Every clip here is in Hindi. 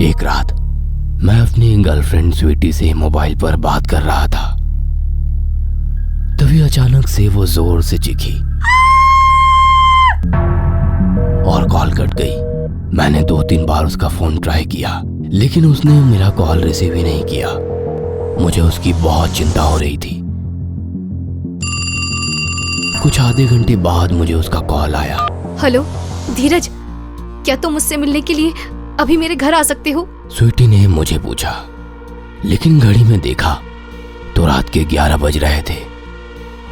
एक रात मैं अपनी गर्लफ्रेंड स्वीटी से मोबाइल पर बात कर रहा था, तभी अचानक से वो जोर से चीखी और कॉल कट गई। मैंने 2-3 बार उसका फोन ट्राई किया, लेकिन उसने मेरा कॉल रिसीव ही नहीं किया। मुझे उसकी बहुत चिंता हो रही थी। कुछ आधे घंटे बाद मुझे उसका कॉल आया। हेलो धीरज, क्या तुम मुझसे मिलने के लिए अभी मेरे घर आ सकते हो? स्वीटी ने मुझे पूछा, लेकिन घड़ी में देखा तो रात के 11 बज रहे थे।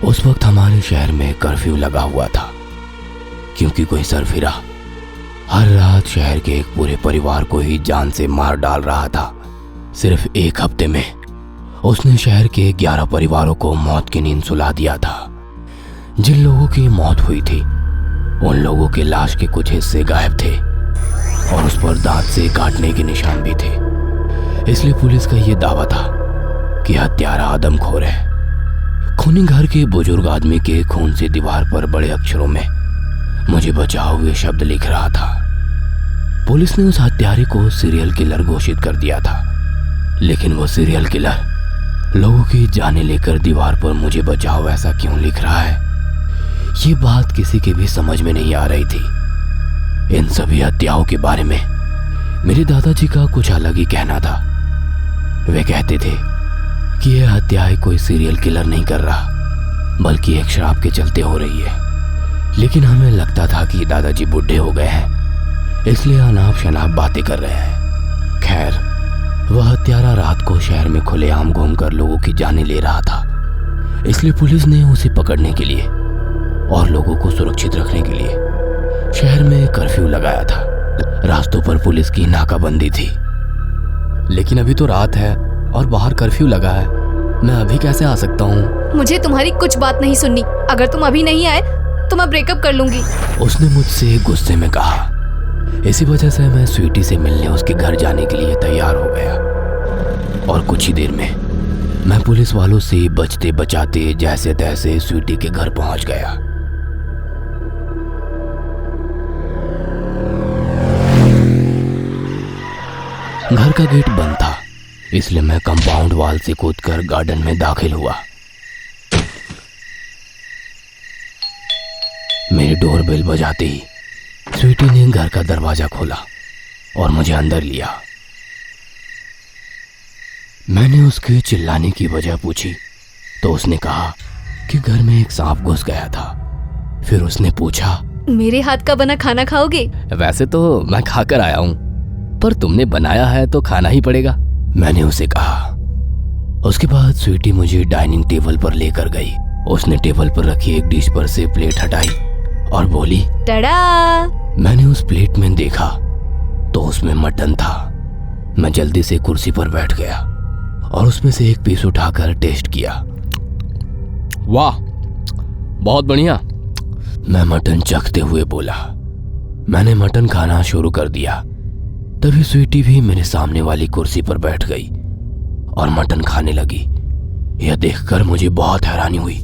उस वक्त हमारे शहर में कर्फ्यू लगा हुआ था, क्योंकि कोई सरफिरा हर रात शहर के एक पूरे परिवार को ही जान से मार डाल रहा था। सिर्फ एक हफ्ते में उसने शहर के 11 परिवारों को मौत की नींद सुला दिया था। जिन लोगों की मौत हुई थी उन लोगों के लाश के कुछ हिस्से गायब थे और उस पर दांत से काटने के निशान भी थे। इसलिए पुलिस का यह दावा था कि हत्यारा आदमखोर है। खूनी घर के बुजुर्ग आदमी के खून से दीवार पर बड़े अक्षरों में मुझे बचाओ हुए शब्द लिख रहा था। पुलिस ने उस हत्यारे को सीरियल किलर घोषित कर दिया था, लेकिन वो सीरियल किलर लोगों की जानें लेकर दीवार पर मुझे बचाओ ऐसा क्यों लिख रहा है, ये बात किसी के भी समझ में नहीं आ रही थी। इन सभी हत्याओं के बारे में मेरे दादाजी का कुछ अलग ही कहना था। वे कहते थे कि यह हत्याएं कोई सीरियल किलर नहीं कर रहा, बल्कि एक शराब के चलते हो रही है। लेकिन हमें लगता था कि दादाजी बुढ़े हो गए हैं, इसलिए अनाप शनाप बातें कर रहे हैं। खैर, वह हत्यारा रात को शहर में खुलेआम घूमकर लोगों की जानें ले रहा था। इसलिए पुलिस ने उसे पकड़ने के लिए और लोगों को सुरक्षित रखने के लिए शहर में कर्फ्यू लगाया था। रास्तों पर पुलिस की नाकाबंदी थी। लेकिन अभी तो रात है और बाहर कर्फ्यू लगा है, मैं अभी कैसे आ सकता हूँ? मुझे तुम्हारी कुछ बात नहीं सुननी। अगर तुम अभी नहीं आए तो मैं ब्रेकअप कर लूंगी, उसने मुझसे गुस्से में कहा। इसी वजह से मैं स्वीटी से मिलने उसके घर जाने के लिए तैयार हो गया और कुछ ही देर में मैं पुलिस वालों से बचते बचाते जैसे तैसे स्वीटी के घर पहुंच गया। घर का गेट बंद था, इसलिए मैं कंपाउंड वॉल से कूदकर गार्डन में दाखिल हुआ। मेरी डोरबेल बजाते ही स्वीटी ने घर का दरवाजा खोला और मुझे अंदर लिया। मैंने उसके चिल्लाने की वजह पूछी तो उसने कहा कि घर में एक सांप घुस गया था। फिर उसने पूछा, मेरे हाथ का बना खाना खाओगे? वैसे तो मैं खाकर आया हूँ, पर तुमने बनाया है तो खाना ही पड़ेगा, मैंने उसे कहा। उसके बाद स्वीटी मुझे डाइनिंग टेबल पर लेकर गई। उसने टेबल पर रखी एक डिश पर से प्लेट हटाई और बोली, टड़ा! मैंने उस प्लेट में देखा तो उसमें मटन था। मैं जल्दी से कुर्सी पर बैठ गया और उसमें से एक पीस उठाकर टेस्ट किया। वाह, बहुत बढ़िया, मैं मटन चखते हुए बोला। मैंने मटन खाना शुरू कर दिया। तभी स्वीटी भी मेरे सामने वाली कुर्सी पर बैठ गई और मटन खाने लगी। यह देखकर मुझे बहुत हैरानी हुई,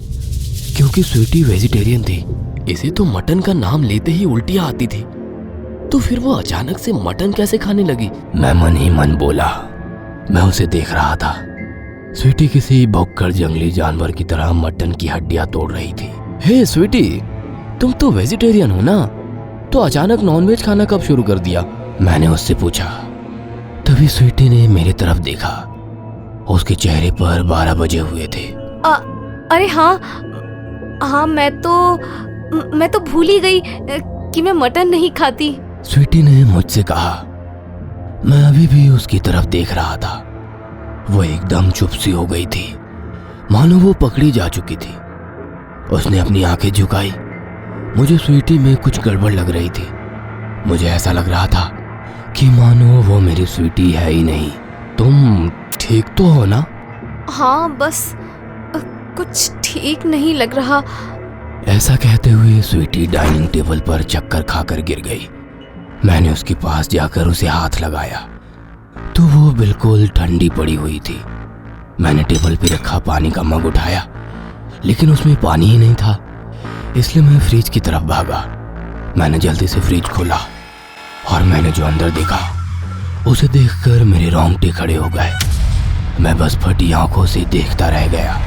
क्योंकि स्वीटी वेजिटेरियन थी। इसे तो मटन का नाम लेते ही उल्टियां आती थी, तो फिर वो अचानक से मटन कैसे खाने लगी? मैं मन ही मन बोला। मैं उसे देख रहा था। स्वीटी किसी भौंककर जंगली जानवर की तरह मटन की हड्डियां तोड़ रही थी। हे स्वीटी, तुम तो वेजिटेरियन हो ना, तो अचानक नॉनवेज खाना कब शुरू कर दिया? मैंने उससे पूछा। तभी स्वीटी ने मेरी तरफ देखा। उसके चेहरे पर 12 बजे हुए थे। अरे हाँ, मैं तो भूल ही गई कि मैं मटन नहीं खाती। स्वीटी ने मुझसे कहा। मैं अभी भी उसकी तरफ देख रहा था। वो एकदम चुप सी हो गई थी, मानो वो पकड़ी जा चुकी थी। उसने अपनी आंखें झुकाई। मुझे स्वीटी में कुछ गड़बड़ लग रही थी। मुझे ऐसा लग रहा था कि मानो वो मेरी स्वीटी है ही नहीं। तुम ठीक तो हो ना? हाँ, बस कुछ ठीक नहीं लग रहा। ऐसा कहते हुए स्वीटी डाइनिंग टेबल पर चक्कर खाकर गिर गई। मैंने उसके पास जाकर उसे हाथ लगाया तो वो बिल्कुल ठंडी पड़ी हुई थी। मैंने टेबल पे रखा पानी का मग उठाया, लेकिन उसमें पानी ही नहीं था। इसलिए मैं फ्रिज की तरफ भागा। मैंने जल्दी से फ्रिज खोला और मैंने जो अंदर देखा उसे देखकर मेरे रोंगटे खड़े हो गए। मैं बस फटी आंखों से देखता रह गया,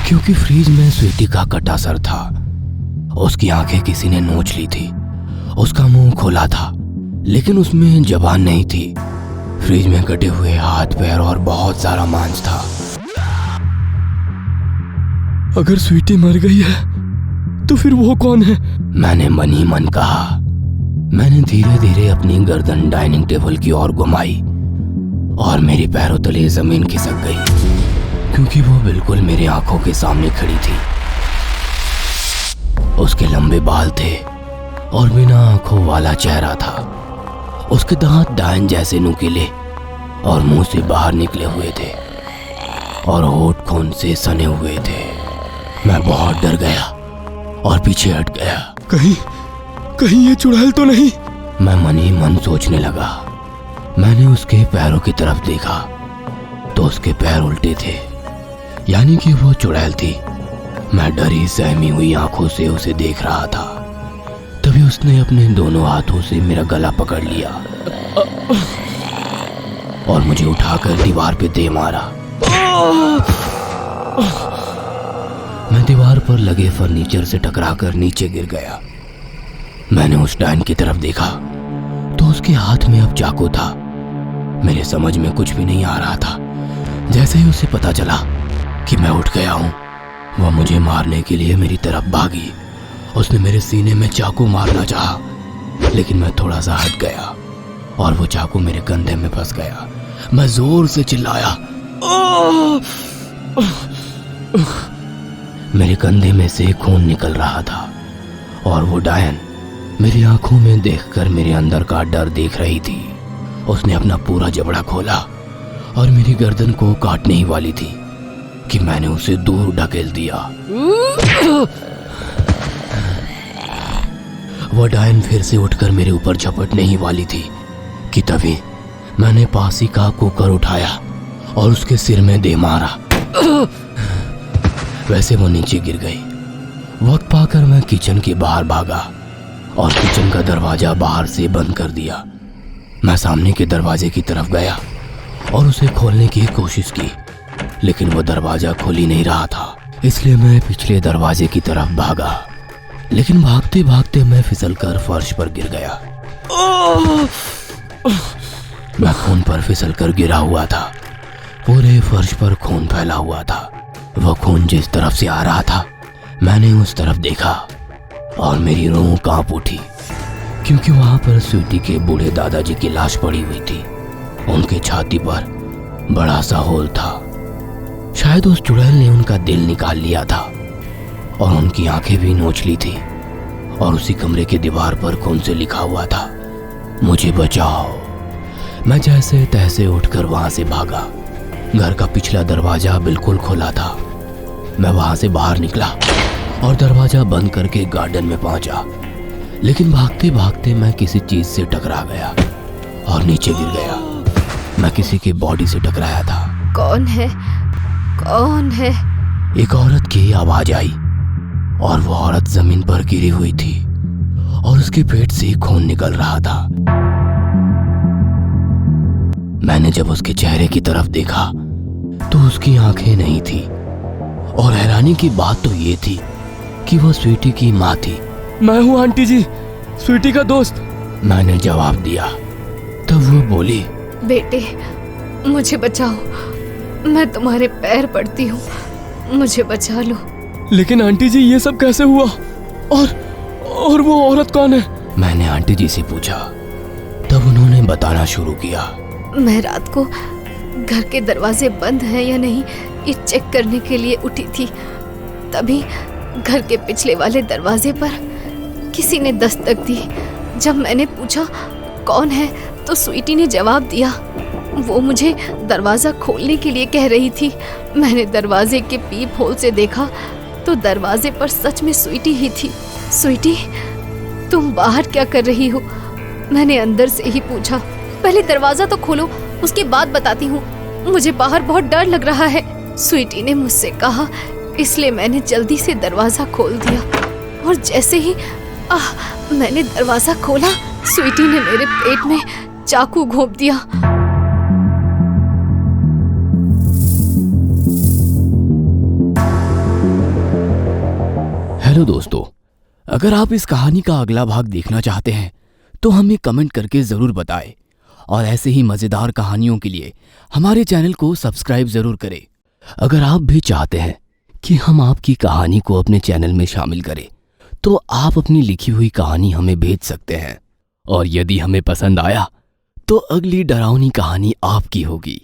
क्योंकि फ्रिज में स्वीटी का कटा सर था। उसकी आंखें किसी ने नोच ली थी। उसका मुंह खोला था, लेकिन उसमें जबान नहीं थी। फ्रिज में कटे हुए हाथ पैर और बहुत सारा मांस था। अगर स्वीटी मर गई है तो फिर वो कौन है? मैंने मन ही मन कहा। मैंने धीरे धीरे अपनी गर्दन डाइनिंग टेबल की ओर घुमाई और मेरे पैरों तले जमीन खिसक गई, क्योंकि वो बिल्कुल मेरी आंखों के सामने खड़ी थी। उसके लंबे बाल थे और बिना आंखों वाला चेहरा था। उसके दांत डायन जैसे नुकीले और मुंह से बाहर निकले हुए थे और होठ खून से सने हुए थे। मैं बहुत डर गया और पीछे हट गया। कहीं ये चुड़ैल तो नहीं? मैं मन ही मन सोचने लगा। मैंने उसके पैरों की तरफ देखा तो उसके पैर उल्टे थे, यानी कि वो चुड़ैल थी। मैं डरी सहमी हुई आंखों से उसे देख रहा था। तभी उसने अपने दोनों हाथों से मेरा गला पकड़ लिया और मुझे उठाकर दीवार पे दे मारा। मैं दीवार पर लगे फर्नीचर से टकराकर नीचे गिर गया। मैंने उस डायन की तरफ देखा तो उसके हाथ में अब चाकू था। मेरे समझ में कुछ भी नहीं आ रहा था। जैसे ही उसे पता चला कि मैं उठ गया हूं, वह मुझे मारने के लिए मेरी तरफ भागी। उसने मेरे सीने में चाकू मारना चाहा, लेकिन मैं थोड़ा सा हट गया और वो चाकू मेरे कंधे में फंस गया। मैं जोर से चिल्लाया। मेरे कंधे में से खून निकल रहा था और वो डायन मेरी आंखों में देखकर मेरे अंदर का डर देख रही थी। उसने अपना पूरा जबड़ा खोला और मेरी गर्दन को काटने ही वाली थी कि मैंने उसे दूर ढकेल दिया। वह डायन फिर से उठकर मेरे ऊपर झपटने ही वाली थी कि तभी मैंने पासी का कुकर उठाया और उसके सिर में दे मारा। वैसे वो नीचे गिर गई। वक्त पाकर मैं किचन के बाहर भागा और किचन का दरवाजा बाहर से बंद कर दिया। मैं सामने के दरवाजे की तरफ गया और उसे खोलने की कोशिश की, लेकिन वो दरवाजा खुल ही नहीं रहा था। इसलिए मैं पिछले दरवाजे की तरफ भागा, लेकिन भागते भागते मैं फिसलकर फर्श पर गिर गया। मैं खून पर फिसलकर गिरा हुआ था। पूरे फर्श पर खून फैला हुआ था। वह खून जिस तरफ से आ रहा था, मैंने उस तरफ देखा और मेरी रूह कांप उठी, क्योंकि वहां पर स्वीटी के बूढ़े दादाजी की लाश पड़ी हुई थी। उनके छाती पर बड़ा सा होल था। शायद उस चुड़ैल ने उनका दिल निकाल लिया था और उनकी आंखें भी नोच ली थी। और उसी कमरे की दीवार पर खून से लिखा हुआ था, मुझे बचाओ। मैं जैसे तैसे उठकर वहां से भागा। घर का पिछला दरवाजा बिल्कुल खुला था। मैं वहां से बाहर निकला और दरवाजा बंद करके गार्डन में पहुंचा, लेकिन भागते भागते मैं किसी चीज से टकरा गया और नीचे गिर गया। मैं किसी की बॉडी से टकराया था। कौन है? कौन है? एक औरत की आवाज आई और वो औरत जमीन पर गिरी हुई थी और उसके पेट से खून निकल रहा था। मैंने जब उसके चेहरे की तरफ देखा तो उसकी आंखें नहीं थी, और हैरानी की बात तो ये थी कि वो स्वीटी की माँ थी। मैं हूँ आंटी जी, स्वीटी का दोस्त। मैंने जवाब दिया। तब वो बोली, बेटे, मुझे बचाओ, मैं तुम्हारे पैर पड़ती हूँ, मुझे बचा लो। लेकिन आंटी जी, ये सब कैसे हुआ? और वो औरत कौन है? मैंने आंटी जी से पूछा। तब उन्होंने बताना शुरू किया। मैं रात को घर के दरवाजे बंद हैं या नहीं ये चेक करने के लिए उठी थी। तभी घर के पिछले वाले दरवाजे पर किसी ने दस्तक दी। जब मैंने पूछा कौन है, तो स्वीटी ने जवाब दिया। वो मुझे दरवाज़ा खोलने के लिए कह रही थी। मैंने दरवाजे के पीप होल से देखा तो दरवाजे पर सच में स्वीटी ही थी। स्वीटी, तुम बाहर क्या कर रही हो? मैंने अंदर से ही पूछा। पहले दरवाजा तो खोलो, उसके बाद बताती हूँ, मुझे बाहर बहुत डर लग रहा है, स्वीटी ने मुझसे कहा। इसलिए मैंने जल्दी से दरवाजा खोल दिया और जैसे ही मैंने दरवाजा खोला, स्वीटी ने मेरे पेट में चाकू घोंप दिया। हेलो दोस्तों, अगर आप इस कहानी का अगला भाग देखना चाहते हैं तो हमें कमेंट करके जरूर बताएं और ऐसे ही मजेदार कहानियों के लिए हमारे चैनल को सब्सक्राइब जरूर करें। अगर आप भी चाहते हैं कि हम आपकी कहानी को अपने चैनल में शामिल करें तो आप अपनी लिखी हुई कहानी हमें भेज सकते हैं और यदि हमें पसंद आया तो अगली डरावनी कहानी आपकी होगी।